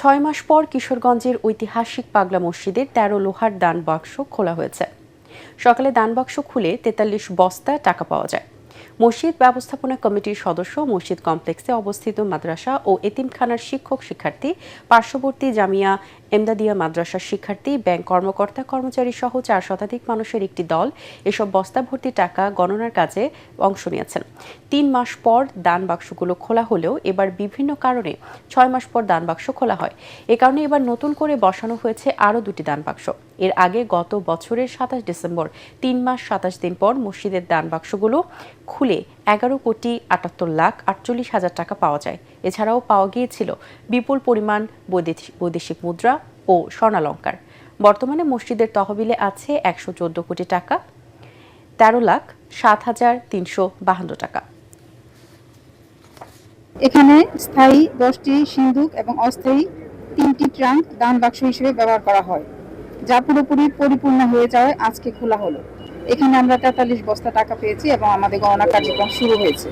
6 মাস পর কিশোরগঞ্জের ঐতিহাসিক পাগলা মসজিদের 13 লোহার দান বাক্স খোলা হয়েছে। সকালে দান বাক্স খুলে 43 বস্তা টাকা পাওয়া যায়। মসজিদ ব্যবস্থাপনা কমিটির সদস্য, মসজিদ কমপ্লেক্সে অবস্থিত মাদ্রাসা ও এতিমখানার শিক্ষক শিক্ষার্থী, পার্শ্ববর্তী জামিয়া এমদাদিয়া মাদ্রাসার শিক্ষার্থী, ব্যাংক কর্মকর্তা কর্মচারী সহ 4 শতাধিক মানুষের একটি দল এসব বস্তা ভর্তি টাকা গণনার কাজে অংশ নিয়েছেন। 3 মাস পর দান বাক্সগুলো খোলা হলেও এবার বিভিন্ন কারণে 6 মাস পর দান বাক্স খোলা হয়। এ কারণে এবার নতুন করে বসানো হয়েছে আরও 2টি দান বাক্স। এর আগে গত বছরের 27 ডিসেম্বর 3 মাস 27 দিন পর মসজিদের দান বাক্সগুলো খুলে 11,78,48,000 টাকা পাওয়া যায়। এছাড়াও পাওয়া গিয়েছিল বিপুল পরিমাণ বৈদেশিক মুদ্রা ও স্বর্ণালংকার। বর্তমানে মসজিদের তহবিলে আছে 114 কোটি টাকা, 13,07,352 টাকা। এখানে স্থায়ী 10টি সিন্দুক এবং অস্থায়ী 3টি ট্রাঙ্ক দান বাক্স হিসেবে ব্যবহার করা হয়, যা পুরোপুরি পরিপূর্ণ হয়ে যায় আজকে খোলা হলো। এখানে আমরা 43 বস্তা টাকা পেয়েছি এবং আমাদের গণনা কার্যক্রম শুরু হয়েছে।